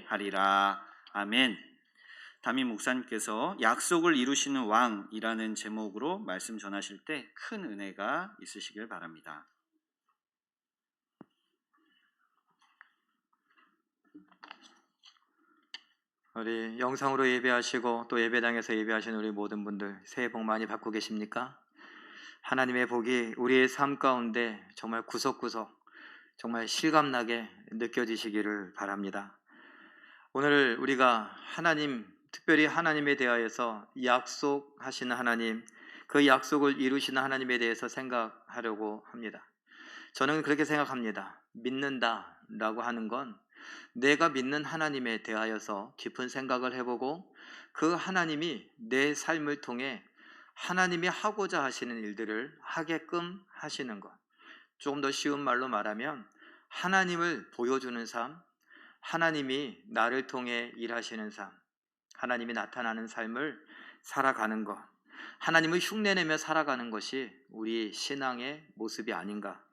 하리라. 아멘. 담임 목사님께서 약속을 이루시는 왕이라는 제목으로 말씀 전하실 때 큰 은혜가 있으시길 바랍니다. 우리 영상으로 예배하시고 또 예배당에서 예배하시는 우리 모든 분들 새해 복 많이 받고 계십니까? 하나님의 복이 우리의 삶 가운데 정말 구석구석 정말 실감나게 느껴지시기를 바랍니다. 오늘 우리가 특별히 하나님에 대하여서 약속하시는 하나님, 그 약속을 이루시는 하나님에 대해서 생각하려고 합니다. 저는 그렇게 생각합니다. 믿는다라고 하는 건 내가 믿는 하나님에 대하여서 깊은 생각을 해보고 그 하나님이 내 삶을 통해 하나님이 하고자 하시는 일들을 하게끔 하시는 것. 조금 더 쉬운 말로 말하면 하나님을 보여주는 삶, 하나님이 나를 통해 일하시는 삶, 하나님이 나타나는 삶을 살아가는 것, 하나님을 흉내내며 살아가는 것이 우리 신앙의 모습이 아닌가,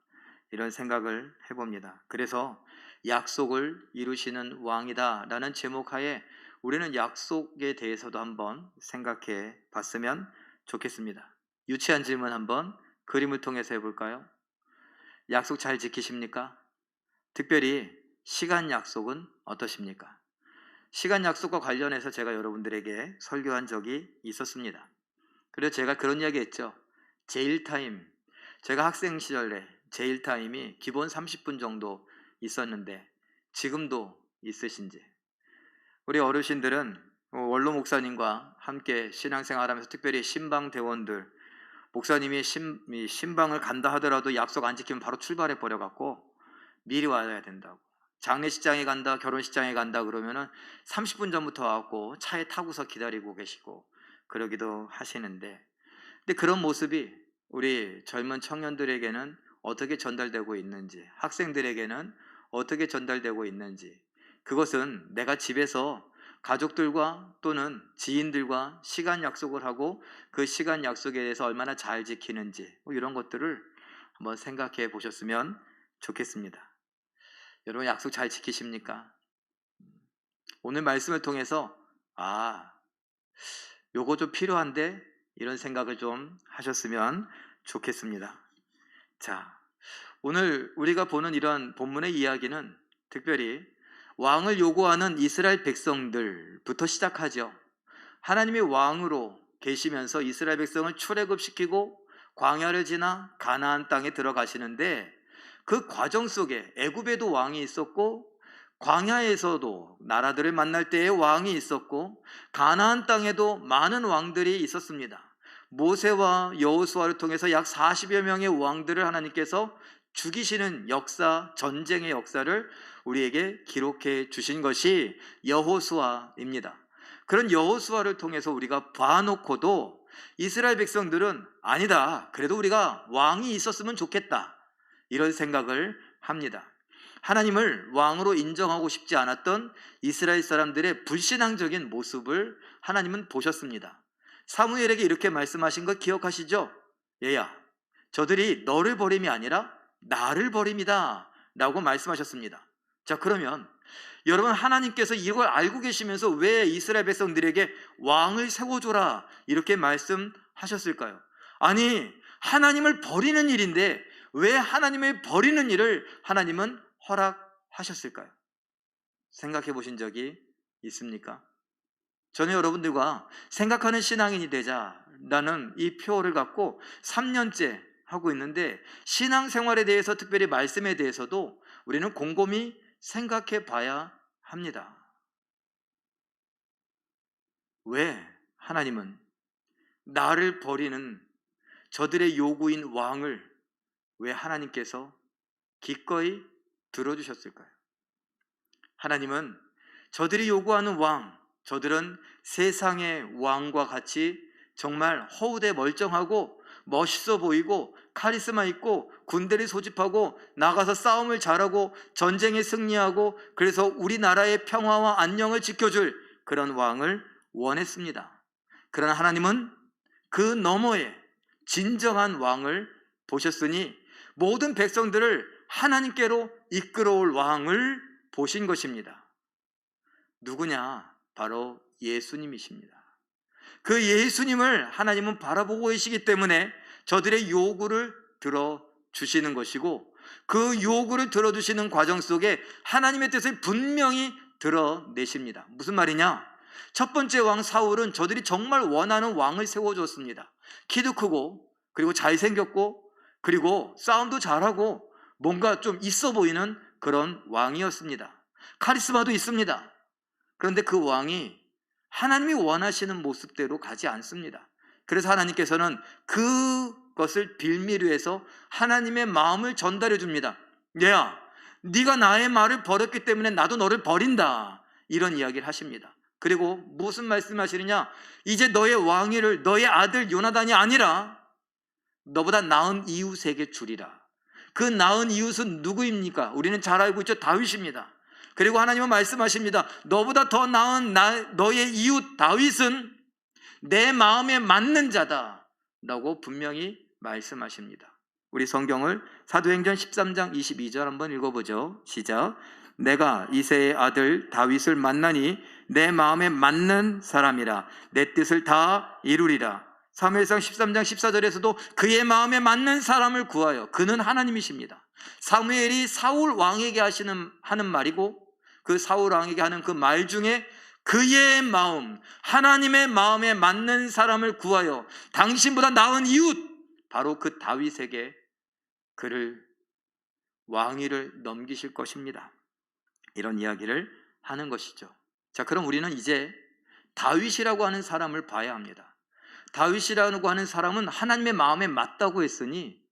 이런 생각을 해봅니다. 그래서 약속을 이루시는 왕이다 라는 제목하에 우리는 약속에 대해서도 한번 생각해 봤으면 좋겠습니다. 유치한 질문 한번 그림을 통해서 해볼까요? 약속 잘 지키십니까? 특별히 시간 약속은 어떠십니까? 시간 약속과 관련해서 제가 여러분들에게 설교한 적이 있었습니다. 그래서 제가 그런 이야기 했죠. 제일타임, 제가 학생 시절에 제일타임이 기본 30분 정도 있었는데 지금도 있으신지. 우리 어르신들은 원로 목사님과 함께 신앙생활하면서 특별히 신방대원들, 목사님이 신방을 간다 하더라도 약속 안 지키면 바로 출발해 버려갖고 미리 와야 된다고, 장례식장에 간다, 결혼식장에 간다 그러면은 30분 전부터 와갖고 차에 타고서 기다리고 계시고 그러기도 하시는데, 근데 그런 모습이 우리 젊은 청년들에게는 어떻게 전달되고 있는지, 학생들에게는 어떻게 전달되고 있는지, 그것은 내가 집에서 가족들과 또는 지인들과 시간 약속을 하고 그 시간 약속에 대해서 얼마나 잘 지키는지, 이런 것들을 한번 생각해 보셨으면 좋겠습니다. 여러분 약속 잘 지키십니까? 오늘 말씀을 통해서 요거 좀 필요한데, 이런 생각을 좀 하셨으면 좋겠습니다. 자, 오늘 우리가 보는 이런 본문의 이야기는 특별히 왕을 요구하는 이스라엘 백성들부터 시작하죠. 하나님이 왕으로 계시면서 이스라엘 백성을 출애굽시키고 광야를 지나 가나안 땅에 들어가시는데, 그 과정 속에 애굽에도 왕이 있었고 광야에서도 나라들을 만날 때에 왕이 있었고 가나안 땅에도 많은 왕들이 있었습니다. 모세와 여호수아를 통해서 약 40여 명의 왕들을 하나님께서 죽이시는 역사, 전쟁의 역사를 우리에게 기록해 주신 것이 여호수아입니다. 그런 여호수아를 통해서 우리가 봐놓고도 이스라엘 백성들은 아니다, 그래도 우리가 왕이 있었으면 좋겠다, 이런 생각을 합니다. 하나님을 왕으로 인정하고 싶지 않았던 이스라엘 사람들의 불신앙적인 모습을 하나님은 보셨습니다. 사무엘에게 이렇게 말씀하신 거 기억하시죠? 얘야, 저들이 너를 버림이 아니라 나를 버림이다 라고 말씀하셨습니다. 자, 그러면 여러분, 하나님께서 이걸 알고 계시면서 왜 이스라엘 백성들에게 왕을 세워줘라 이렇게 말씀하셨을까요? 아니, 하나님을 버리는 일인데 왜 하나님을 버리는 일을 하나님은 허락하셨을까요? 생각해 보신 적이 있습니까? 저는 여러분들과 생각하는 신앙인이 되자라는 이 표를 갖고 3년째 하고 있는데, 신앙생활에 대해서, 특별히 말씀에 대해서도 우리는 곰곰이 생각해 봐야 합니다. 왜 하나님은 나를 버리는 저들의 요구인 왕을 왜 하나님께서 기꺼이 들어주셨을까요? 하나님은 저들이 요구하는 왕, 저들은 세상의 왕과 같이 정말 허우대 멀쩡하고 멋있어 보이고 카리스마 있고 군대를 소집하고 나가서 싸움을 잘하고 전쟁에 승리하고 그래서 우리나라의 평화와 안녕을 지켜줄 그런 왕을 원했습니다. 그러나 하나님은 그 너머에 진정한 왕을 보셨으니 모든 백성들을 하나님께로 이끌어올 왕을 보신 것입니다. 누구냐? 바로 예수님이십니다. 그 예수님을 하나님은 바라보고 계시기 때문에 저들의 요구를 들어주시는 것이고, 그 요구를 들어주시는 과정 속에 하나님의 뜻을 분명히 드러내십니다. 무슨 말이냐? 첫 번째 왕 사울은 저들이 정말 원하는 왕을 세워줬습니다. 키도 크고, 그리고 잘생겼고, 그리고 싸움도 잘하고 뭔가 좀 있어 보이는 그런 왕이었습니다. 카리스마도 있습니다. 그런데 그 왕이 하나님이 원하시는 모습대로 가지 않습니다. 그래서 하나님께서는 그것을 빌미로 해서 하나님의 마음을 전달해 줍니다. 얘야, 네가 나의 말을 버렸기 때문에 나도 너를 버린다, 이런 이야기를 하십니다. 그리고 무슨 말씀하시느냐? 이제 너의 왕위를 너의 아들 요나단이 아니라 너보다 나은 이웃에게 주리라. 그 나은 이웃은 누구입니까? 우리는 잘 알고 있죠. 다윗입니다. 그리고 하나님은 말씀하십니다. 너보다 더 나은 너의 이웃 다윗은 내 마음에 맞는 자다 라고 분명히 말씀하십니다. 우리 성경을 사도행전 13장 22절 한번 읽어보죠. 시작. 내가 이새의 아들 다윗을 만나니 내 마음에 맞는 사람이라 내 뜻을 다 이루리라. 사무엘상 13장 14절에서도 그의 마음에 맞는 사람을 구하여, 그는 하나님이십니다. 사무엘이 사울 왕에게 하는 말이고, 그 사울 왕에게 하는 그 말 중에 그의 마음, 하나님의 마음에 맞는 사람을 구하여 당신보다 나은 이웃, 바로 그 다윗에게 그를 왕위를 넘기실 것입니다. 이런 이야기를 하는 것이죠. 자, 그럼 우리는 이제 다윗이라고 하는 사람을 봐야 합니다. 다윗이라고 하는 사람은 하나님의 마음에 맞다고 했으니,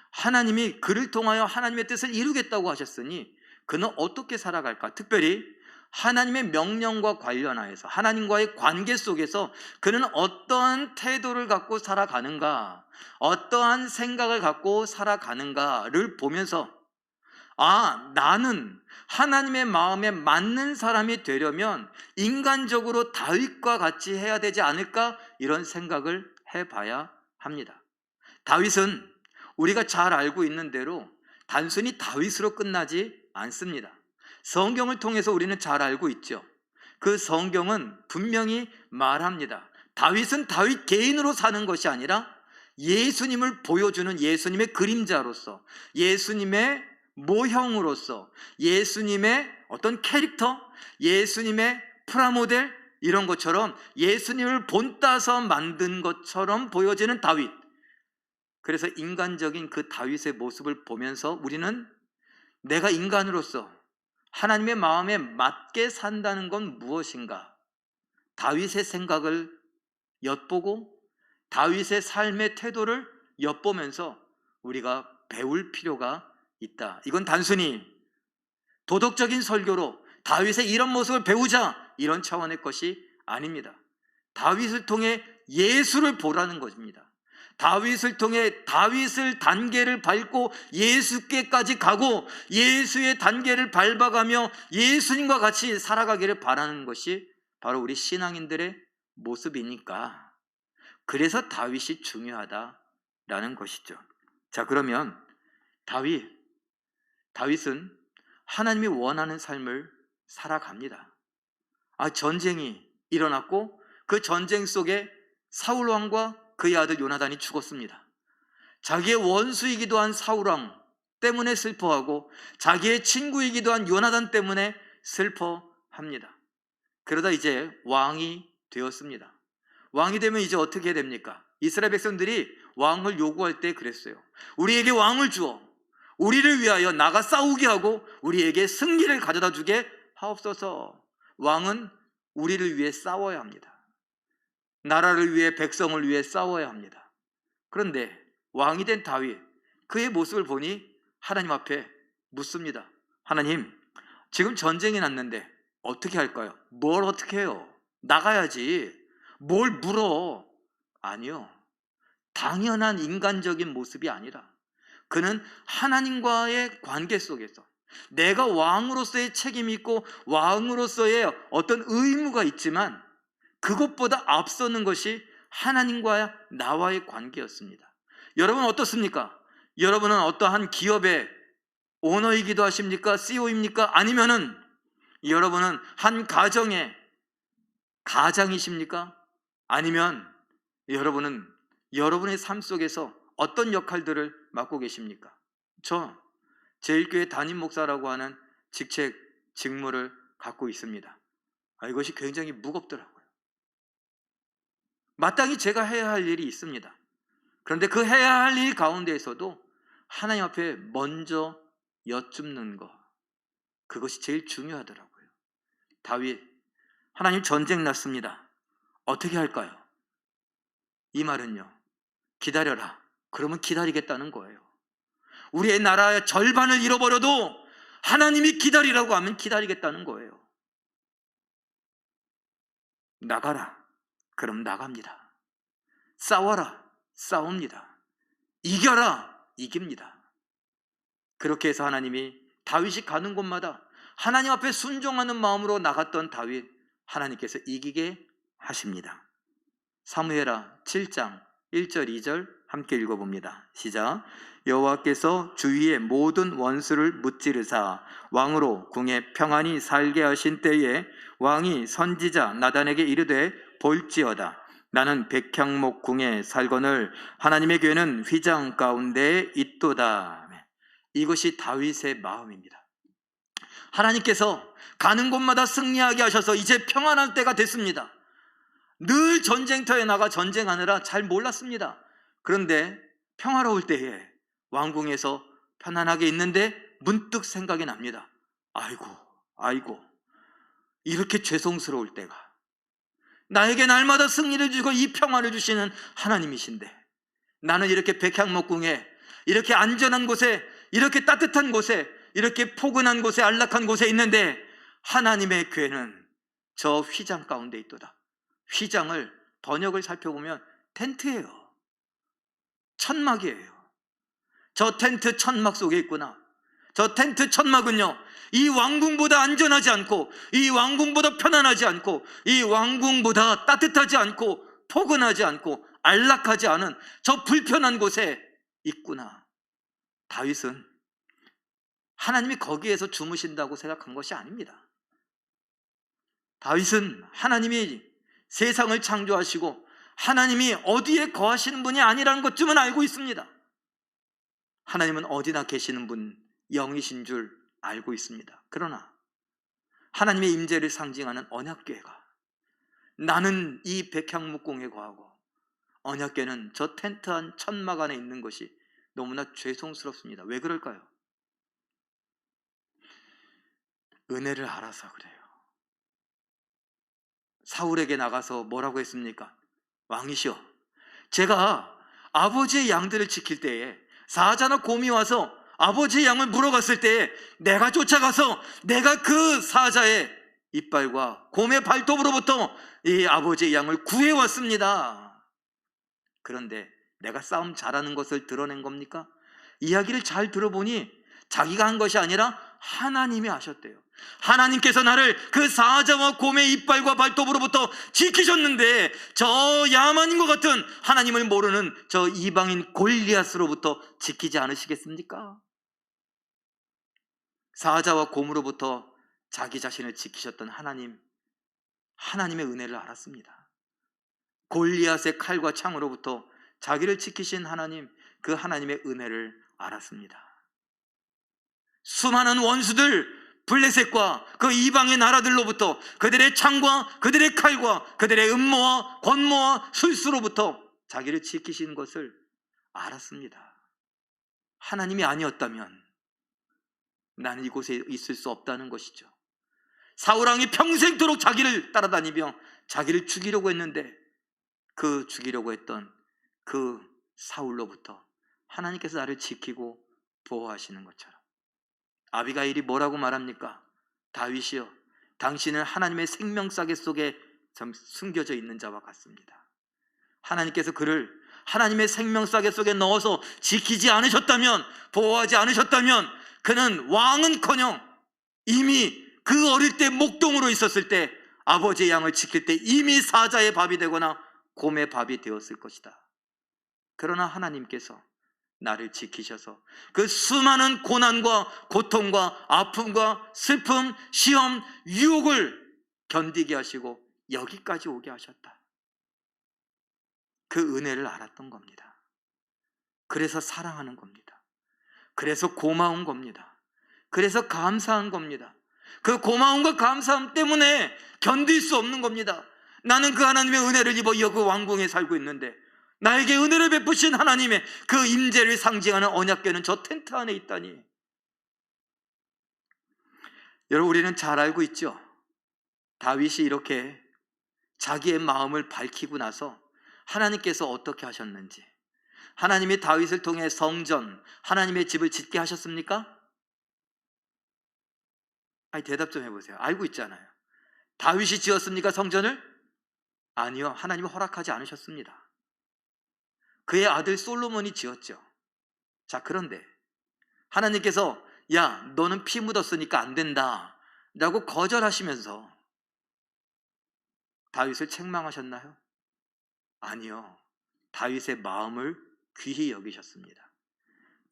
하나님이 그를 통하여 하나님의 뜻을 이루겠다고 하셨으니 그는 어떻게 살아갈까? 특별히 하나님의 명령과 관련하여서 하나님과의 관계 속에서 그는 어떠한 태도를 갖고 살아가는가, 어떠한 생각을 갖고 살아가는가를 보면서, 나는 하나님의 마음에 맞는 사람이 되려면 인간적으로 다윗과 같이 해야 되지 않을까, 이런 생각을 해봐야 합니다. 다윗은 우리가 잘 알고 있는 대로 단순히 다윗으로 끝나지 않습니다. 성경을 통해서 우리는 잘 알고 있죠. 그 성경은 분명히 말합니다. 다윗은 다윗 개인으로 사는 것이 아니라 예수님을 보여주는 예수님의 그림자로서, 예수님의 모형으로서, 예수님의 어떤 캐릭터, 예수님의 프라모델, 이런 것처럼 예수님을 본따서 만든 것처럼 보여지는 다윗. 그래서 인간적인 그 다윗의 모습을 보면서 우리는 내가 인간으로서 하나님의 마음에 맞게 산다는 건 무엇인가, 다윗의 생각을 엿보고 다윗의 삶의 태도를 엿보면서 우리가 배울 필요가 있다. 이건 단순히 도덕적인 설교로 다윗의 이런 모습을 배우자, 이런 차원의 것이 아닙니다. 다윗을 통해 예수를 보라는 것입니다. 다윗을 통해 다윗을 단계를 밟고 예수께까지 가고 예수의 단계를 밟아가며 예수님과 같이 살아가기를 바라는 것이 바로 우리 신앙인들의 모습이니까, 그래서 다윗이 중요하다라는 것이죠. 자, 그러면 다윗은 하나님이 원하는 삶을 살아갑니다. 전쟁이 일어났고 그 전쟁 속에 사울 왕과 그의 아들 요나단이 죽었습니다. 자기의 원수이기도 한 사울 왕 때문에 슬퍼하고 자기의 친구이기도 한 요나단 때문에 슬퍼합니다. 그러다 이제 왕이 되었습니다. 왕이 되면 이제 어떻게 됩니까? 이스라엘 백성들이 왕을 요구할 때 그랬어요. 우리에게 왕을 주어 우리를 위하여 나가 싸우게 하고 우리에게 승리를 가져다 주게 하옵소서. 왕은 우리를 위해 싸워야 합니다. 나라를 위해, 백성을 위해 싸워야 합니다. 그런데 왕이 된 다윗, 그의 모습을 보니 하나님 앞에 묻습니다. 하나님, 지금 전쟁이 났는데 어떻게 할까요? 뭘 어떻게 해요? 나가야지. 뭘 물어? 아니요. 당연한 인간적인 모습이 아니라 그는 하나님과의 관계 속에서 내가 왕으로서의 책임이 있고 왕으로서의 어떤 의무가 있지만 그것보다 앞서는 것이 하나님과 나와의 관계였습니다. 여러분 어떻습니까? 여러분은 어떠한 기업의 오너이기도 하십니까? CEO입니까? 아니면은 여러분은 한 가정의 가장이십니까? 아니면 여러분은 여러분의 삶 속에서 어떤 역할들을 맡고 계십니까? 저 제일교회 담임 목사라고 하는 직책, 직무를 갖고 있습니다. 이것이 굉장히 무겁더라고요. 마땅히 제가 해야 할 일이 있습니다. 그런데 그 해야 할 일 가운데에서도 하나님 앞에 먼저 여쭙는 것, 그것이 제일 중요하더라고요. 다윗, 하나님 전쟁 났습니다. 어떻게 할까요? 이 말은요, 기다려라. 그러면 기다리겠다는 거예요. 우리의 나라의 절반을 잃어버려도 하나님이 기다리라고 하면 기다리겠다는 거예요. 나가라. 그럼 나갑니다. 싸워라. 싸웁니다. 이겨라. 이깁니다. 그렇게 해서 하나님이 다윗이 가는 곳마다 하나님 앞에 순종하는 마음으로 나갔던 다윗, 하나님께서 이기게 하십니다. 사무엘하 7장 1절 2절 함께 읽어봅니다. 시작. 여호와께서 주위의 모든 원수를 무찌르사 왕으로 궁에 평안히 살게 하신 때에 왕이 선지자 나단에게 이르되 볼지어다. 나는 백향목 궁에 살거늘 하나님의 교회는 휘장 가운데 있도다. 이것이 다윗의 마음입니다. 하나님께서 가는 곳마다 승리하게 하셔서 이제 평안할 때가 됐습니다. 늘 전쟁터에 나가 전쟁하느라 잘 몰랐습니다. 그런데 평화로울 때에 왕궁에서 편안하게 있는데 문득 생각이 납니다. 아이고, 이렇게 죄송스러울 때가, 나에게 날마다 승리를 주고 이 평화를 주시는 하나님이신데 나는 이렇게 백향목궁에, 이렇게 안전한 곳에, 이렇게 따뜻한 곳에, 이렇게 포근한 곳에, 안락한 곳에 있는데 하나님의 교회는 저 휘장 가운데 있도다. 휘장을 번역을 살펴보면 텐트예요. 천막이에요. 저 텐트 천막 속에 있구나. 저 텐트 천막은요, 이 왕궁보다 안전하지 않고, 이 왕궁보다 편안하지 않고, 이 왕궁보다 따뜻하지 않고, 포근하지 않고, 안락하지 않은 저 불편한 곳에 있구나. 다윗은 하나님이 거기에서 주무신다고 생각한 것이 아닙니다. 다윗은 하나님이 세상을 창조하시고 하나님이 어디에 거하시는 분이 아니라는 것쯤은 알고 있습니다. 하나님은 어디나 계시는 분, 영이신 줄 알고 있습니다. 그러나 하나님의 임재를 상징하는 언약궤가, 나는 이 백향목궁에 거하고 언약궤는 저 텐트 한 천막 안에 있는 것이 너무나 죄송스럽습니다. 왜 그럴까요? 은혜를 알아서 그래요. 사울에게 나가서 뭐라고 했습니까? 왕이시여, 제가 아버지의 양들을 지킬 때에 사자나 곰이 와서 아버지의 양을 물어갔을 때에 내가 쫓아가서 내가 그 사자의 이빨과 곰의 발톱으로부터 이 아버지의 양을 구해왔습니다. 그런데 내가 싸움 잘하는 것을 드러낸 겁니까? 이야기를 잘 들어보니 자기가 한 것이 아니라 하나님이 하셨대요. 하나님께서 나를 그 사자와 곰의 이빨과 발톱으로부터 지키셨는데 저 야만인 것 같은 하나님을 모르는 저 이방인 골리앗으로부터 지키지 않으시겠습니까? 사자와 곰으로부터 자기 자신을 지키셨던 하나님의 은혜를 알았습니다. 골리앗의 칼과 창으로부터 자기를 지키신 하나님, 그 하나님의 은혜를 알았습니다. 수많은 원수들, 블레셋과 그 이방의 나라들로부터 그들의 창과 그들의 칼과 그들의 음모와 권모와 술수로부터 자기를 지키신 것을 알았습니다. 하나님이 아니었다면 나는 이곳에 있을 수 없다는 것이죠. 사울왕이 평생도록 자기를 따라다니며 자기를 죽이려고 했는데 그 죽이려고 했던 그 사울로부터 하나님께서 나를 지키고 보호하시는 것처럼, 아비가일이 뭐라고 말합니까? 다윗이여, 당신은 하나님의 생명싸개 속에 숨겨져 있는 자와 같습니다. 하나님께서 그를 하나님의 생명싸개 속에 넣어서 지키지 않으셨다면, 보호하지 않으셨다면 그는 왕은커녕 이미 그 어릴 때 목동으로 있었을 때 아버지의 양을 지킬 때 이미 사자의 밥이 되거나 곰의 밥이 되었을 것이다. 그러나 하나님께서 나를 지키셔서 그 수많은 고난과 고통과 아픔과 슬픔, 시험, 유혹을 견디게 하시고 여기까지 오게 하셨다. 그 은혜를 알았던 겁니다. 그래서 사랑하는 겁니다. 그래서 고마운 겁니다. 그래서 감사한 겁니다. 그 고마움과 감사함 때문에 견딜 수 없는 겁니다. 나는 그 하나님의 은혜를 입어 그 왕궁에 살고 있는데 나에게 은혜를 베푸신 하나님의 그 임재를 상징하는 언약궤는 저 텐트 안에 있다니. 여러분, 우리는 잘 알고 있죠? 다윗이 이렇게 자기의 마음을 밝히고 나서 하나님께서 어떻게 하셨는지. 하나님이 다윗을 통해 성전, 하나님의 집을 짓게 하셨습니까? 아니, 대답 좀 해보세요. 알고 있잖아요. 다윗이 지었습니까, 성전을? 아니요, 하나님이 허락하지 않으셨습니다. 그의 아들 솔로몬이 지었죠. 자, 그런데 하나님께서 야, 너는 피 묻었으니까 안 된다 라고 거절하시면서 다윗을 책망하셨나요? 아니요, 다윗의 마음을 귀히 여기셨습니다.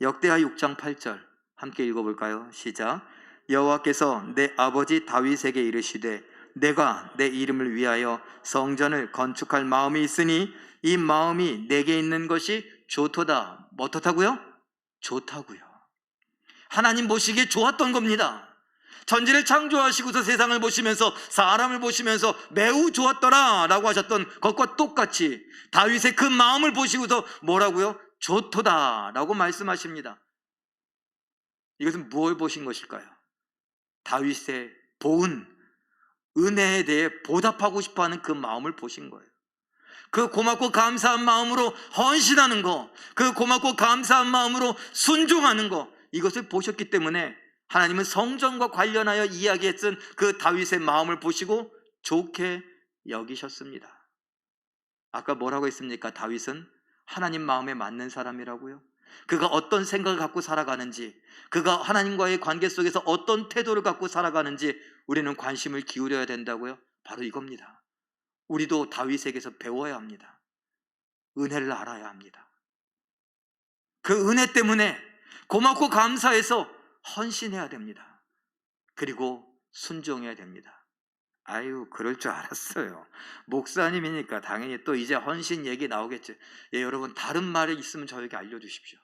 역대하 6장 8절 함께 읽어볼까요? 시작. 여호와께서 내 아버지 다윗에게 이르시되 내가 내 이름을 위하여 성전을 건축할 마음이 있으니 이 마음이 내게 있는 것이 좋도다. 어떻다고요? 좋다고요. 하나님 보시기에 좋았던 겁니다. 천지를 창조하시고서 세상을 보시면서 사람을 보시면서 매우 좋았더라 라고 하셨던 것과 똑같이 다윗의 그 마음을 보시고서 뭐라고요? 좋도다 라고 말씀하십니다. 이것은 무엇을 보신 것일까요? 다윗의 보은 은혜에 대해 보답하고 싶어하는 그 마음을 보신 거예요. 그 고맙고 감사한 마음으로 헌신하는 거, 그 고맙고 감사한 마음으로 순종하는 거, 이것을 보셨기 때문에 하나님은 성전과 관련하여 이야기했던 그 다윗의 마음을 보시고 좋게 여기셨습니다. 아까 뭐라고 했습니까? 다윗은 하나님 마음에 맞는 사람이라고요. 그가 어떤 생각을 갖고 살아가는지, 그가 하나님과의 관계 속에서 어떤 태도를 갖고 살아가는지 우리는 관심을 기울여야 된다고요. 바로 이겁니다. 우리도 다윗에게서 배워야 합니다. 은혜를 알아야 합니다. 그 은혜 때문에 고맙고 감사해서 헌신해야 됩니다. 그리고 순종해야 됩니다. 아유, 그럴 줄 알았어요. 목사님이니까 당연히 또 이제 헌신 얘기 나오겠죠. 예, 여러분, 다른 말이 있으면 저에게 알려주십시오.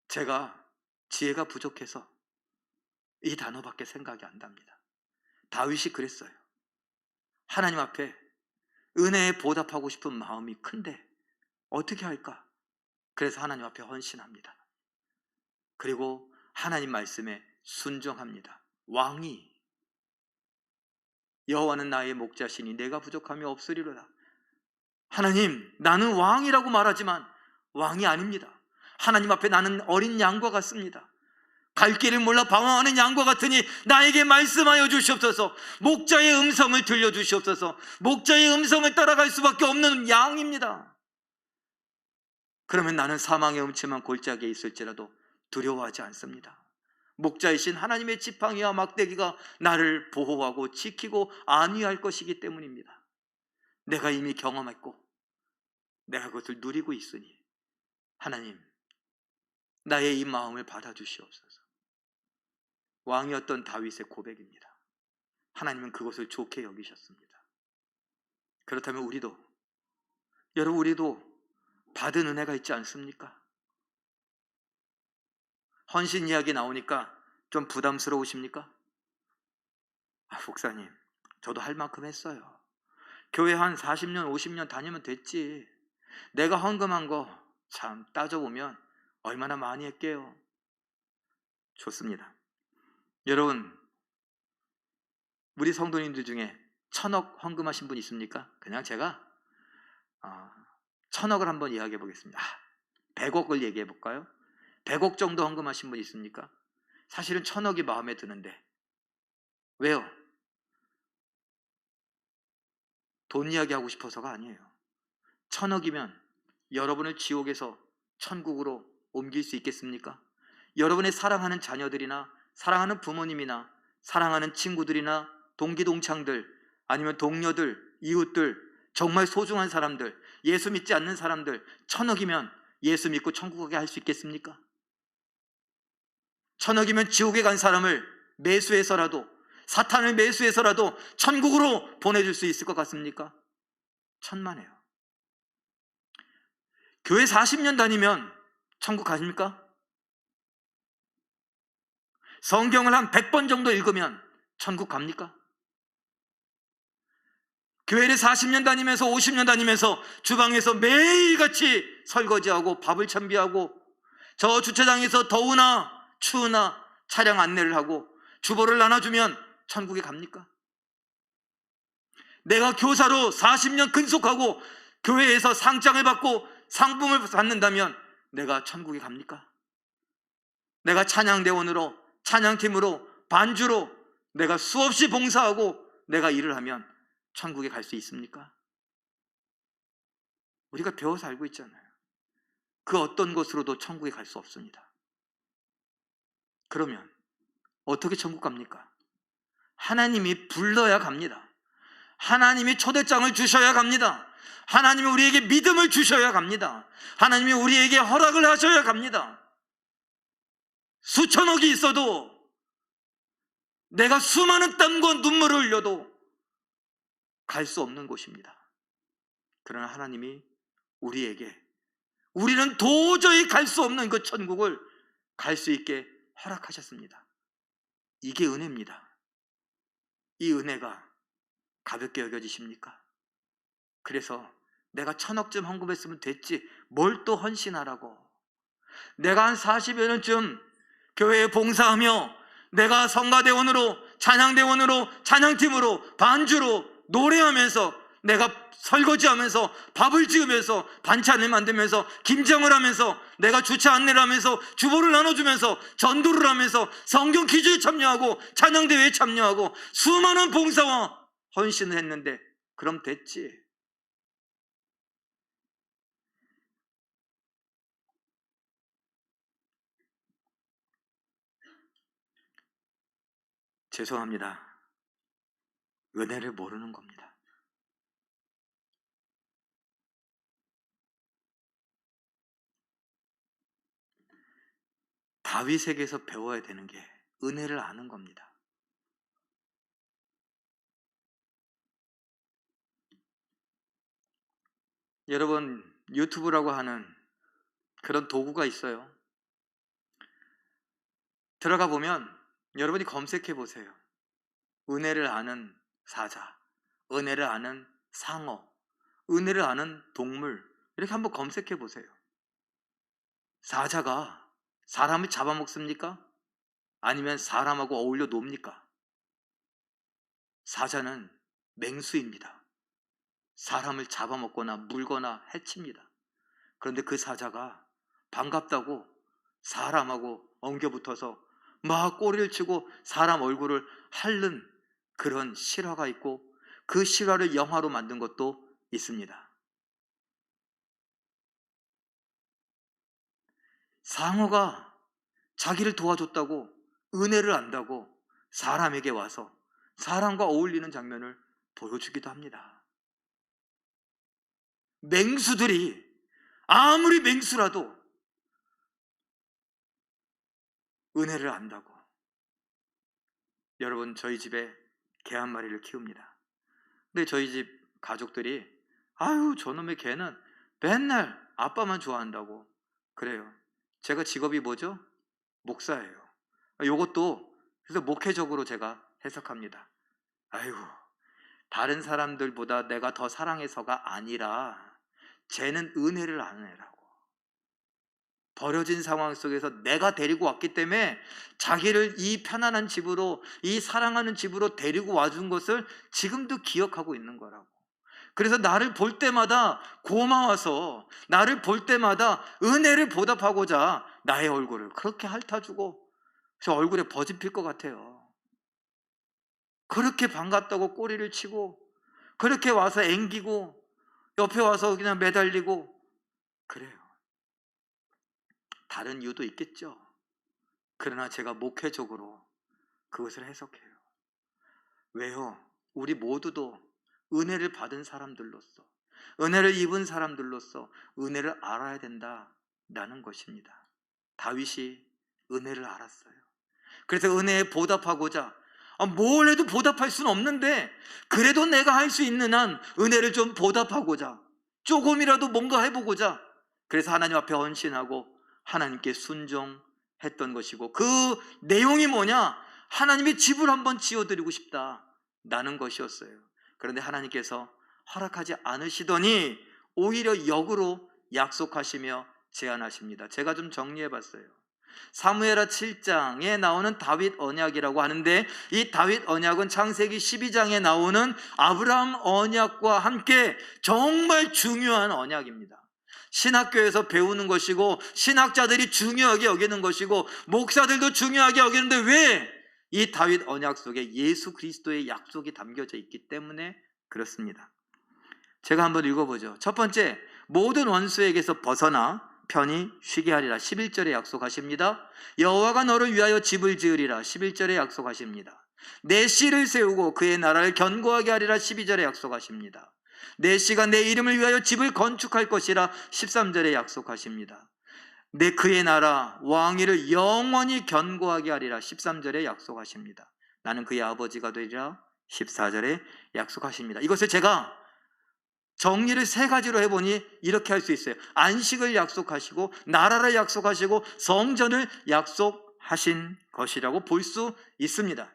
제가 지혜가 부족해서 이 단어밖에 생각이 안 납니다. 다윗이 그랬어요. 하나님 앞에 은혜에 보답하고 싶은 마음이 큰데 어떻게 할까? 그래서 하나님 앞에 헌신합니다. 그리고 하나님 말씀에 순종합니다. 왕이 여호와는 나의 목자시니 내가 부족함이 없으리로다. 하나님, 나는 왕이라고 말하지만 왕이 아닙니다. 하나님 앞에 나는 어린 양과 같습니다. 갈 길을 몰라 방황하는 양과 같으니 나에게 말씀하여 주시옵소서. 목자의 음성을 들려주시옵소서. 목자의 음성을 따라갈 수밖에 없는 양입니다. 그러면 나는 사망의 음침한 골짜기에 있을지라도 두려워하지 않습니다. 목자이신 하나님의 지팡이와 막대기가 나를 보호하고 지키고 안위할 것이기 때문입니다. 내가 이미 경험했고 내가 그것을 누리고 있으니 하나님, 나의 이 마음을 받아주시옵소서. 왕이었던 다윗의 고백입니다. 하나님은 그것을 좋게 여기셨습니다. 그렇다면 여러분, 우리도 받은 은혜가 있지 않습니까? 헌신 이야기 나오니까 좀 부담스러우십니까? 목사님, 저도 할 만큼 했어요. 교회 한 40년, 50년 다니면 됐지. 내가 헌금한 거 참 따져보면 얼마나 많이 했게요. 좋습니다. 여러분, 우리 성도님들 중에 1,000억 헌금하신 분 있습니까? 그냥 제가 1,000억을 한번 이야기해 보겠습니다. 100억을 얘기해 볼까요? 100억 정도 헌금하신 분 있습니까? 사실은 1,000억이 마음에 드는데 왜요? 돈 이야기하고 싶어서가 아니에요. 1,000억이면 여러분을 지옥에서 천국으로 옮길 수 있겠습니까? 여러분의 사랑하는 자녀들이나 사랑하는 부모님이나 사랑하는 친구들이나 동기동창들, 아니면 동료들, 이웃들, 정말 소중한 사람들, 예수 믿지 않는 사람들 1,000억이면 예수 믿고 천국 가게 할 수 있겠습니까? 천억이면 지옥에 간 사람을 매수해서라도, 사탄을 매수해서라도 천국으로 보내줄 수 있을 것 같습니까? 천만에요. 교회 40년 다니면 천국 가십니까? 성경을 한 100번 정도 읽으면 천국 갑니까? 교회를 40년 다니면서 50년 다니면서 주방에서 매일같이 설거지하고 밥을 준비하고 저 주차장에서 더우나 추우나 차량 안내를 하고 주보를 나눠주면 천국에 갑니까? 내가 교사로 40년 근속하고 교회에서 상장을 받고 상품을 받는다면 내가 천국에 갑니까? 내가 찬양대원으로, 찬양팀으로, 반주로 내가 수없이 봉사하고 내가 일을 하면 천국에 갈 수 있습니까? 우리가 배워서 알고 있잖아요. 그 어떤 것으로도 천국에 갈 수 없습니다. 그러면 어떻게 천국 갑니까? 하나님이 불러야 갑니다. 하나님이 초대장을 주셔야 갑니다. 하나님이 우리에게 믿음을 주셔야 갑니다. 하나님이 우리에게 허락을 하셔야 갑니다. 수천억이 있어도 내가 수많은 땀과 눈물을 흘려도 갈 수 없는 곳입니다. 그러나 하나님이 우리에게 우리는 도저히 갈 수 없는 그 천국을 갈 수 있게 허락하셨습니다. 이게 은혜입니다. 이 은혜가 가볍게 여겨지십니까? 그래서 내가 1000억쯤 헌금했으면 됐지 뭘 또 헌신하라고. 내가 한 40여 년쯤 교회에 봉사하며 내가 성가대원으로, 찬양대원으로, 찬양팀으로, 반주로 노래하면서 내가 설거지하면서 밥을 지으면서 반찬을 만들면서 김장을 하면서 내가 주차 안내를 하면서 주보를 나눠주면서 전도를 하면서 성경 퀴즈에 참여하고 찬양대회에 참여하고 수많은 봉사와 헌신을 했는데 그럼 됐지. 죄송합니다. 은혜를 모르는 겁니다. 다윗에게서 배워야 되는 게 은혜를 아는 겁니다. 여러분, 유튜브라고 하는 그런 도구가 있어요. 들어가 보면 여러분이 검색해 보세요. 은혜를 아는 사자, 은혜를 아는 상어, 은혜를 아는 동물, 이렇게 한번 검색해 보세요. 사자가 사람을 잡아먹습니까? 아니면 사람하고 어울려 놉니까? 사자는 맹수입니다. 사람을 잡아먹거나 물거나 해칩니다. 그런데 그 사자가 반갑다고 사람하고 엉겨붙어서 막 꼬리를 치고 사람 얼굴을 핥는 그런 실화가 있고 그 실화를 영화로 만든 것도 있습니다. 상어가 자기를 도와줬다고 은혜를 안다고 사람에게 와서 사람과 어울리는 장면을 보여주기도 합니다. 맹수들이 아무리 맹수라도 은혜를 안다고. 여러분, 저희 집에 개 한 마리를 키웁니다. 근데 저희 집 가족들이 아유 저놈의 개는 맨날 아빠만 좋아한다고 그래요. 제가 직업이 뭐죠? 목사예요. 요것도 그래서 목회적으로 제가 해석합니다. 아이고 다른 사람들보다 내가 더 사랑해서가 아니라 쟤는 은혜를 아는 애라고. 버려진 상황 속에서 내가 데리고 왔기 때문에 자기를 이 편안한 집으로, 이 사랑하는 집으로 데리고 와준 것을 지금도 기억하고 있는 거라고. 그래서 나를 볼 때마다 고마워서, 나를 볼 때마다 은혜를 보답하고자 나의 얼굴을 그렇게 핥아주고 저 얼굴에 버진 필 것 같아요. 그렇게 반갑다고 꼬리를 치고 그렇게 와서 앵기고 옆에 와서 그냥 매달리고 그래요. 다른 이유도 있겠죠. 그러나 제가 목회적으로 그것을 해석해요. 왜요? 우리 모두도 은혜를 받은 사람들로서, 은혜를 입은 사람들로서 은혜를 알아야 된다. 라는 것입니다. 다윗이 은혜를 알았어요. 그래서 은혜에 보답하고자 뭘 해도 보답할 수는 없는데 그래도 내가 할 수 있는 한 은혜를 좀 보답하고자 조금이라도 뭔가 해보고자 그래서 하나님 앞에 헌신하고 하나님께 순종했던 것이고 그 내용이 뭐냐? 하나님의 집을 한번 지어드리고 싶다라는 것이었어요. 그런데 하나님께서 허락하지 않으시더니 오히려 역으로 약속하시며 제안하십니다. 제가 좀 정리해봤어요. 사무엘하 7장에 나오는 다윗 언약이라고 하는데 이 다윗 언약은 창세기 12장에 나오는 아브라함 언약과 함께 정말 중요한 언약입니다. 신학교에서 배우는 것이고 신학자들이 중요하게 여기는 것이고 목사들도 중요하게 여기는데 왜 이 다윗 언약 속에 예수 그리스도의 약속이 담겨져 있기 때문에 그렇습니다. 제가 한번 읽어보죠. 첫 번째, 모든 원수에게서 벗어나 편히 쉬게 하리라. 11절에 약속하십니다. 여호와가 너를 위하여 집을 지으리라. 11절에 약속하십니다. 내 씨를 세우고 그의 나라를 견고하게 하리라. 12절에 약속하십니다. 내 씨가 내 이름을 위하여 집을 건축할 것이라. 13절에 약속하십니다. 내 그의 나라 왕위를 영원히 견고하게 하리라. 13절에 약속하십니다. 나는 그의 아버지가 되리라. 14절에 약속하십니다. 이것을 제가 정리를 세 가지로 해보니 이렇게 할 수 있어요. 안식을 약속하시고 나라를 약속하시고 성전을 약속하신 것이라고 볼 수 있습니다.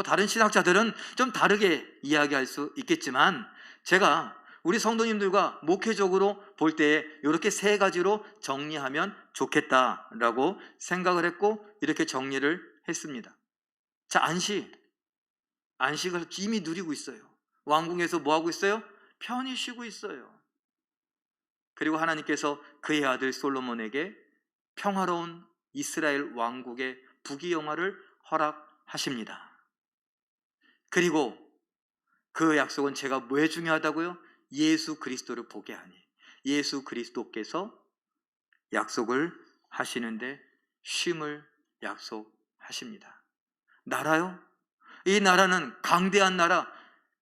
다른 신학자들은 좀 다르게 이야기할 수 있겠지만 제가 우리 성도님들과 목회적으로 볼 때 이렇게 세 가지로 정리하면 좋겠다라고 생각을 했고 이렇게 정리를 했습니다. 자, 안식을 이미 누리고 있어요. 왕궁에서 뭐 하고 있어요? 편히 쉬고 있어요. 그리고 하나님께서 그의 아들 솔로몬에게 평화로운 이스라엘 왕국의 부귀영화를 허락하십니다. 그리고 그 약속은 제가 왜 중요하다고요? 예수 그리스도를 보게 하니 예수 그리스도께서 약속을 하시는데 쉼을 약속하십니다. 나라요? 이 나라는 강대한 나라,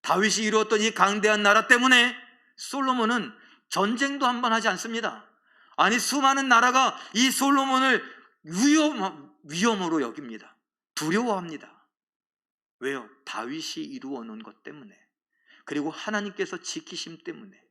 다윗이 이루었던 이 강대한 나라 때문에 솔로몬은 전쟁도 한 번 하지 않습니다. 아니 수많은 나라가 이 솔로몬을 위험으로 여깁니다. 두려워합니다. 왜요? 다윗이 이루어 놓은 것 때문에, 그리고 하나님께서 지키심 때문에,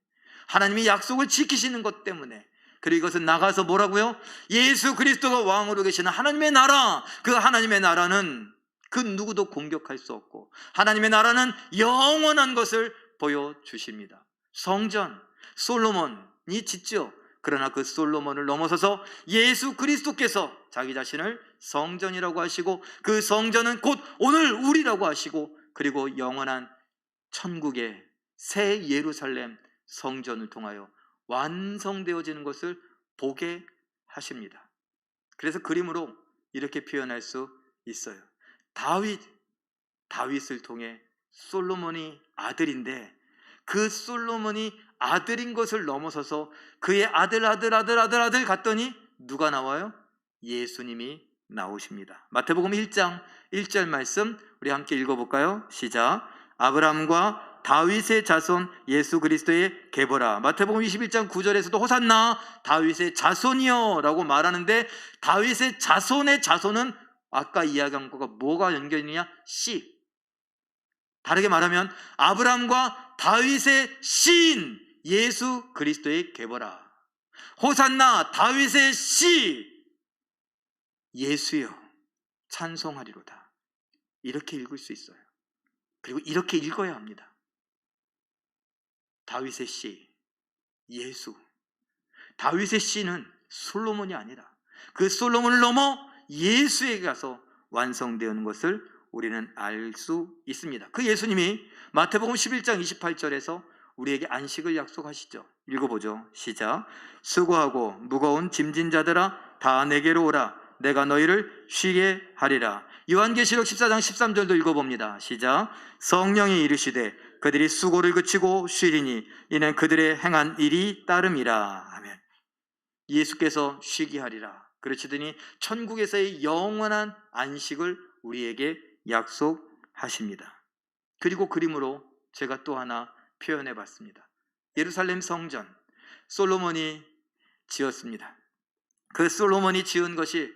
하나님이 약속을 지키시는 것 때문에, 그리고 이것은 나가서 뭐라고요? 예수 그리스도가 왕으로 계시는 하나님의 나라, 그 하나님의 나라는 그 누구도 공격할 수 없고 하나님의 나라는 영원한 것을 보여주십니다. 성전, 솔로몬이 짓죠. 그러나 그 솔로몬을 넘어서서 예수 그리스도께서 자기 자신을 성전이라고 하시고 그 성전은 곧 오늘 우리라고 하시고 그리고 영원한 천국의 새 예루살렘 성전을 통하여 완성되어지는 것을 보게 하십니다. 그래서 그림으로 이렇게 표현할 수 있어요. 다윗을 통해 솔로몬이 아들인데 그 솔로몬이 아들인 것을 넘어서서 그의 아들 갔더니 누가 나와요? 예수님이 나오십니다. 마태복음 1장 1절 말씀 우리 함께 읽어볼까요? 시작. 아브라함과 다윗의 자손 예수 그리스도의 계보라. 마태복음 21장 9절에서도 호산나 다윗의 자손이여 라고 말하는데 다윗의 자손의 자손은 아까 이야기한 것과 뭐가 연결이냐? 씨. 다르게 말하면 아브라함과 다윗의 씨인 예수 그리스도의 계보라. 호산나 다윗의 씨 예수여 찬송하리로다. 이렇게 읽을 수 있어요. 그리고 이렇게 읽어야 합니다. 다윗의 씨 예수. 다윗의 씨는 솔로몬이 아니라 그 솔로몬을 넘어 예수에게 가서 완성되는 것을 우리는 알 수 있습니다. 그 예수님이 마태복음 11장 28절에서 우리에게 안식을 약속하시죠. 읽어보죠. 시작. 수고하고 무거운 짐진 자들아 다 내게로 오라. 내가 너희를 쉬게 하리라. 요한계시록 14장 13절도 읽어봅니다. 시작. 성령이 이르시되 그들이 수고를 그치고 쉬리니 이는 그들의 행한 일이 따름이라. 아멘. 예수께서 쉬게 하리라. 그러시더니 천국에서의 영원한 안식을 우리에게 약속하십니다. 그리고 그림으로 제가 또 하나 표현해 봤습니다. 예루살렘 성전, 솔로몬이 지었습니다. 그 솔로몬이 지은 것이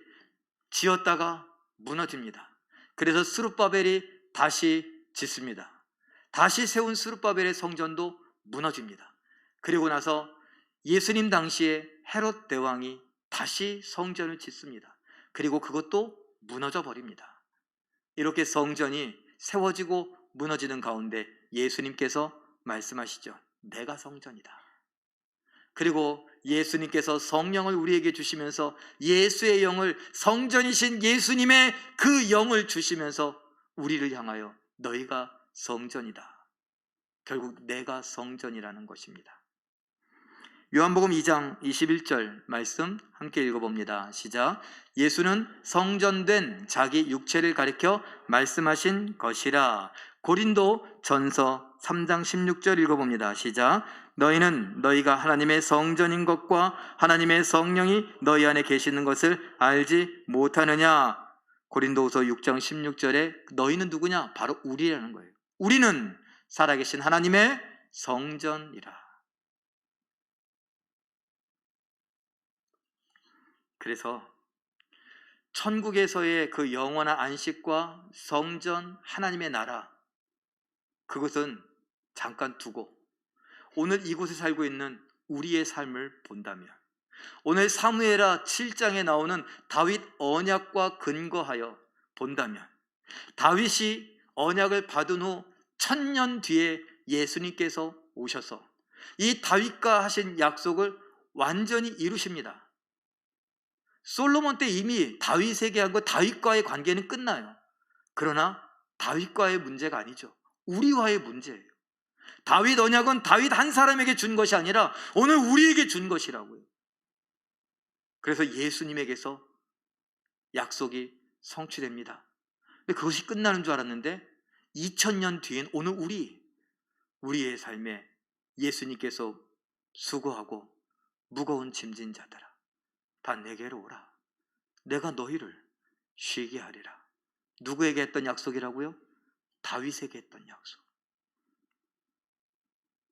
지었다가 무너집니다. 그래서 스룹바벨이 다시 짓습니다. 다시 세운 스룹바벨의 성전도 무너집니다. 그리고 나서 예수님 당시에 헤롯 대왕이 다시 성전을 짓습니다. 그리고 그것도 무너져 버립니다. 이렇게 성전이 세워지고 무너지는 가운데 예수님께서 말씀하시죠. 내가 성전이다. 그리고 예수님께서 성령을 우리에게 주시면서 예수의 영을, 성전이신 예수님의 그 영을 주시면서 우리를 향하여 너희가 성전이다. 결국 내가 성전이라는 것입니다. 요한복음 2장 21절 말씀 함께 읽어봅니다. 시작. 예수는 성전된 자기 육체를 가리켜 말씀하신 것이라. 고린도 전서 3장 16절 읽어봅니다. 시작. 너희는 너희가 하나님의 성전인 것과 하나님의 성령이 너희 안에 계시는 것을 알지 못하느냐. 고린도후서 6장 16절에 너희는 누구냐? 바로 우리라는 거예요. 우리는 살아계신 하나님의 성전이라. 그래서 천국에서의 그 영원한 안식과 성전, 하나님의 나라, 그것은 잠깐 두고 오늘 이곳에 살고 있는 우리의 삶을 본다면, 오늘 사무엘하 7장에 나오는 다윗 언약과 근거하여 본다면, 다윗이 언약을 받은 후 1000년 뒤에 예수님께서 오셔서 이 다윗과 하신 약속을 완전히 이루십니다. 솔로몬 때 이미 다윗에게 한 거, 다윗과의 관계는 끝나요. 그러나 다윗과의 문제가 아니죠. 우리와의 문제예요. 다윗 언약은 다윗 한 사람에게 준 것이 아니라 오늘 우리에게 준 것이라고요. 그래서 예수님에게서 약속이 성취됩니다. 근데 그것이 끝나는 줄 알았는데 2000년 뒤엔 오늘 우리의 삶에 예수님께서 수고하고 무거운 짐진 자들아 다 내게로 오라. 내가 너희를 쉬게 하리라. 누구에게 했던 약속이라고요? 다윗에게 했던 약속.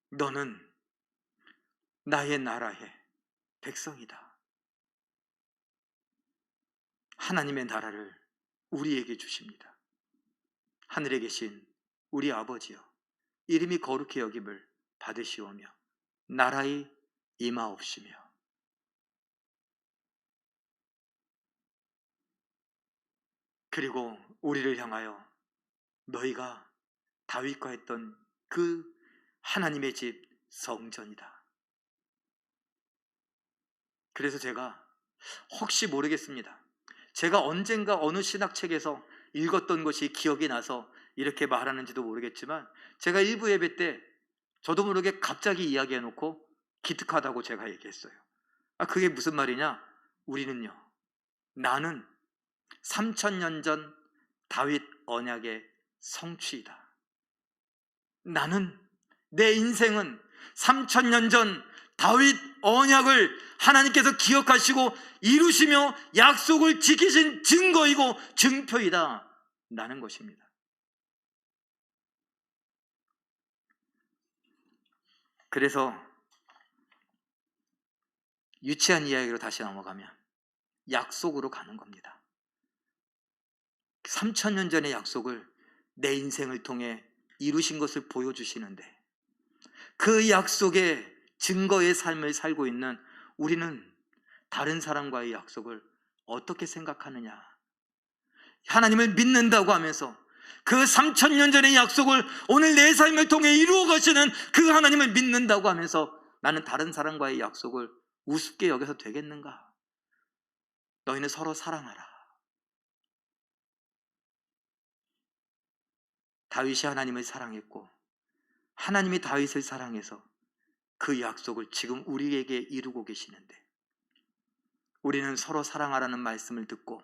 너는 나의 나라의 백성이다. 하나님의 나라를 우리에게 주십니다. 하늘에 계신 우리 아버지여, 이름이 거룩히 여김을 받으시오며 나라의 임하옵시며. 그리고 우리를 향하여 너희가 다윗과 했던 그 하나님의 집 성전이다. 그래서 제가 혹시 모르겠습니다. 제가 언젠가 어느 신학책에서 읽었던 것이 기억이 나서 이렇게 말하는지도 모르겠지만, 제가 일부 예배 때 저도 모르게 갑자기 이야기해놓고 기특하다고 제가 얘기했어요. 그게 무슨 말이냐? 우리는요, 나는 3000년 전 다윗 언약의 성취이다. 나는, 내 인생은 3000년 전 다윗 언약을 하나님께서 기억하시고 이루시며 약속을 지키신 증거이고 증표이다. 나는 것입니다. 그래서 유치한 이야기로 다시 넘어가면 약속으로 가는 겁니다. 3000년 전의 약속을 내 인생을 통해 이루신 것을 보여주시는데, 그 약속의 증거의 삶을 살고 있는 우리는 다른 사람과의 약속을 어떻게 생각하느냐? 하나님을 믿는다고 하면서 그 3000년 전의 약속을 오늘 내 삶을 통해 이루어 가시는 그 하나님을 믿는다고 하면서 나는 다른 사람과의 약속을 우습게 여겨서 되겠는가? 너희는 서로 사랑하라. 다윗이 하나님을 사랑했고 하나님이 다윗을 사랑해서 그 약속을 지금 우리에게 이루고 계시는데, 우리는 서로 사랑하라는 말씀을 듣고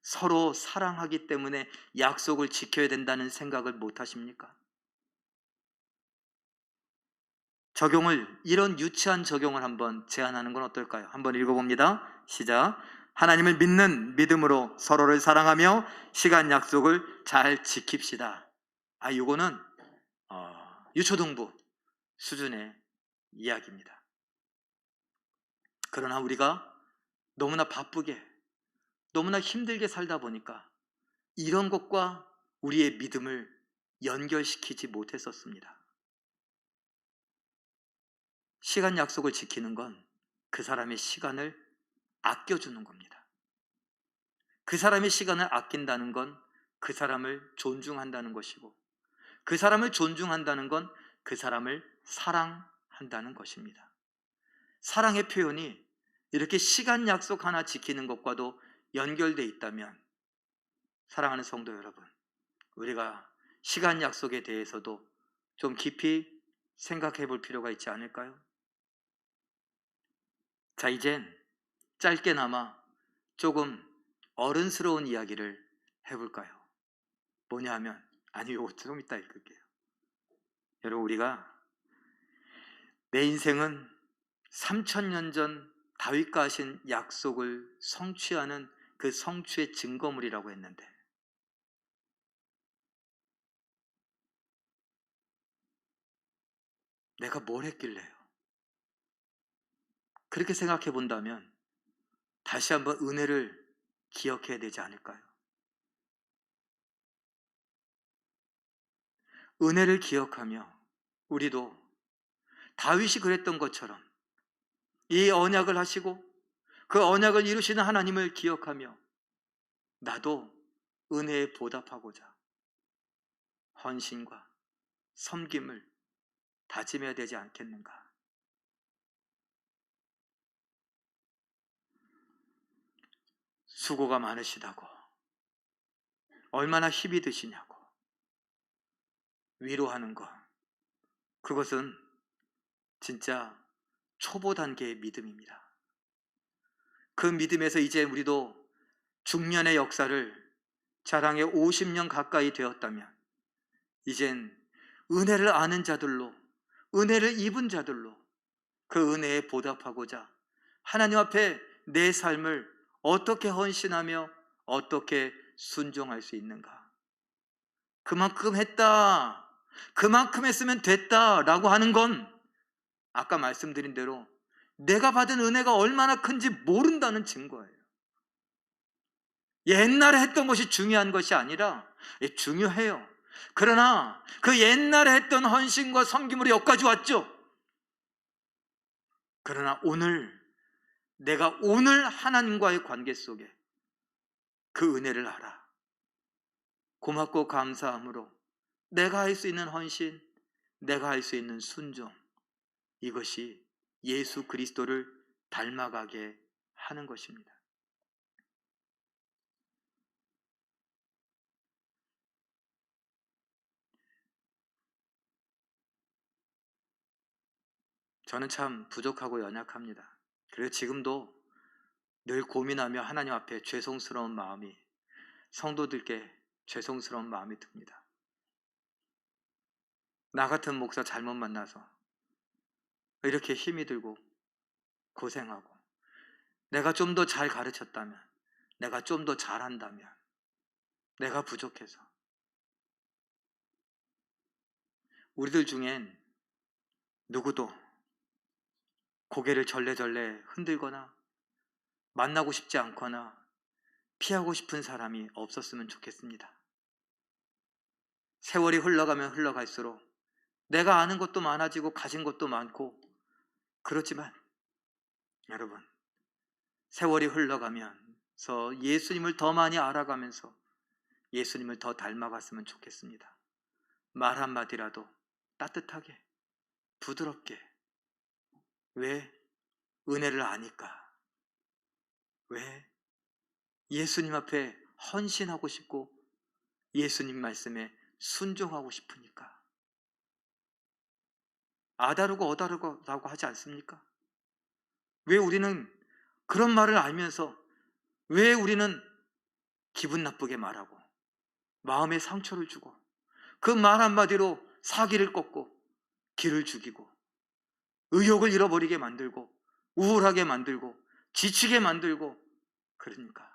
서로 사랑하기 때문에 약속을 지켜야 된다는 생각을 못 하십니까? 이런 유치한 적용을 한번 제안하는 건 어떨까요? 한번 읽어봅니다. 시작. 하나님을 믿는 믿음으로 서로를 사랑하며 시간 약속을 잘 지킵시다. 이거는 유초등부 수준의 이야기입니다. 그러나 우리가 너무나 바쁘게, 너무나 힘들게 살다 보니까 이런 것과 우리의 믿음을 연결시키지 못했었습니다. 시간 약속을 지키는 건 그 사람의 시간을 아껴주는 겁니다. 그 사람의 시간을 아낀다는 건 그 사람을 존중한다는 것이고, 그 사람을 존중한다는 건 그 사람을 사랑한다는 것입니다. 사랑의 표현이 이렇게 시간 약속 하나 지키는 것과도 연결되어 있다면, 사랑하는 성도 여러분, 우리가 시간 약속에 대해서도 좀 깊이 생각해 볼 필요가 있지 않을까요? 자, 이젠 짧게나마 조금 어른스러운 이야기를 해볼까요? 뭐냐 하면, 아니, 이거 좀 이따 읽을게요. 여러분, 우리가 내 인생은 3000년 전 다윗과 하신 약속을 성취하는 그 성취의 증거물이라고 했는데, 내가 뭘 했길래요? 그렇게 생각해 본다면 다시 한번 은혜를 기억해야 되지 않을까요? 은혜를 기억하며 우리도 다윗이 그랬던 것처럼 이 언약을 하시고 그 언약을 이루시는 하나님을 기억하며 나도 은혜에 보답하고자 헌신과 섬김을 다짐해야 되지 않겠는가? 수고가 많으시다고, 얼마나 힘이 드시냐고 위로하는 것, 그것은 진짜 초보 단계의 믿음입니다. 그 믿음에서 이제 우리도 중년의 역사를 자랑해 50년 가까이 되었다면 이젠 은혜를 아는 자들로, 은혜를 입은 자들로 그 은혜에 보답하고자 하나님 앞에 내 삶을 어떻게 헌신하며 어떻게 순종할 수 있는가? 그만큼 했다, 그만큼 했으면 됐다 라고 하는 건 아까 말씀드린 대로 내가 받은 은혜가 얼마나 큰지 모른다는 증거예요. 옛날에 했던 것이 중요한 것이 아니라, 중요해요. 그러나 그 옛날에 했던 헌신과 섬김으로 여기까지 왔죠. 그러나 오늘, 내가 오늘 하나님과의 관계 속에 그 은혜를 알아 고맙고 감사함으로 내가 할 수 있는 헌신, 내가 할 수 있는 순종, 이것이 예수 그리스도를 닮아가게 하는 것입니다. 저는 참 부족하고 연약합니다. 그래서 지금도 늘 고민하며 하나님 앞에 죄송스러운 마음이, 성도들께 죄송스러운 마음이 듭니다. 나 같은 목사 잘못 만나서 이렇게 힘이 들고 고생하고, 내가 좀 더 잘 가르쳤다면, 내가 좀 더 잘한다면, 내가 부족해서. 우리들 중엔 누구도 고개를 절레절레 흔들거나 만나고 싶지 않거나 피하고 싶은 사람이 없었으면 좋겠습니다. 세월이 흘러가면 흘러갈수록 내가 아는 것도 많아지고 가진 것도 많고, 그렇지만 여러분, 세월이 흘러가면서 예수님을 더 많이 알아가면서 예수님을 더 닮아갔으면 좋겠습니다. 말 한마디라도 따뜻하게, 부드럽게. 왜? 은혜를 아니까. 왜? 예수님 앞에 헌신하고 싶고 예수님 말씀에 순종하고 싶으니까. 아다르고 어다르고라고 하지 않습니까? 왜 우리는 그런 말을 알면서 왜 우리는 기분 나쁘게 말하고 마음에 상처를 주고 그 말 한마디로 사기를 꺾고 길을 죽이고 의욕을 잃어버리게 만들고 우울하게 만들고 지치게 만들고, 그러니까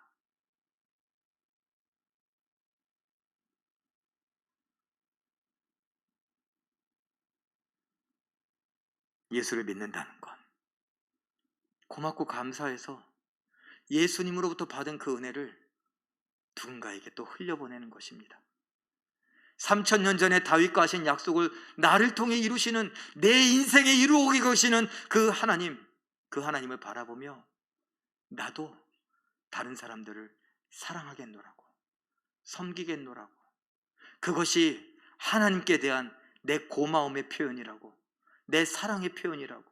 예수를 믿는다는 건 고맙고 감사해서 예수님으로부터 받은 그 은혜를 누군가에게 또 흘려보내는 것입니다. 3000년 전에 다윗과 하신 약속을 나를 통해 이루시는, 내 인생에 이루어 계시는 그 하나님을 바라보며 나도 다른 사람들을 사랑하겠노라고, 섬기겠노라고, 그것이 하나님께 대한 내 고마움의 표현이라고, 내 사랑의 표현이라고,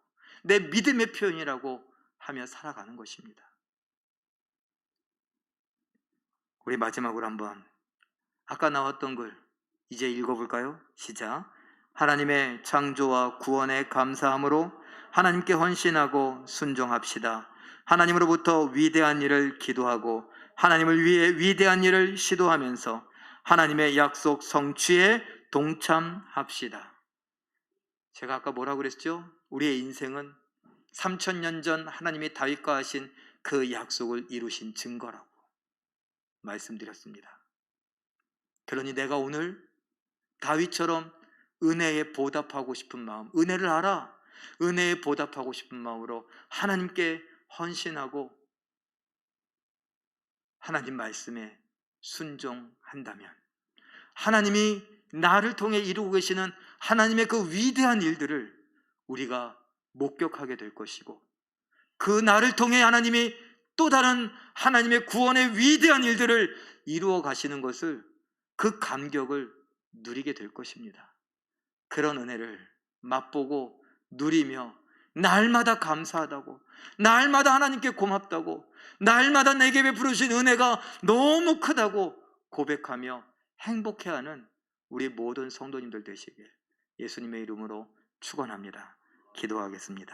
내 믿음의 표현이라고 하며 살아가는 것입니다. 우리 마지막으로 한번 아까 나왔던 글 이제 읽어볼까요? 시작. 하나님의 창조와 구원에 감사함으로 하나님께 헌신하고 순종합시다. 하나님으로부터 위대한 일을 기도하고 하나님을 위해 위대한 일을 시도하면서 하나님의 약속 성취에 동참합시다. 제가 아까 뭐라고 그랬죠? 우리의 인생은 3000년 전 하나님이 다윗과 하신 그 약속을 이루신 증거라고 말씀드렸습니다. 그러니 내가 오늘 다윗처럼 은혜에 보답하고 싶은 마음, 은혜를 알아, 은혜에 보답하고 싶은 마음으로 하나님께 헌신하고 하나님 말씀에 순종한다면 하나님이 나를 통해 이루고 계시는 하나님의 그 위대한 일들을 우리가 목격하게 될 것이고, 그 나를 통해 하나님이 또 다른 하나님의 구원의 위대한 일들을 이루어 가시는 것을, 그 감격을 누리게 될 것입니다. 그런 은혜를 맛보고 누리며 날마다 감사하다고, 날마다 하나님께 고맙다고, 날마다 내게 베풀으신 은혜가 너무 크다고 고백하며 행복해하는 우리 모든 성도님들 되시길 예수님의 이름으로 축원합니다. 기도하겠습니다.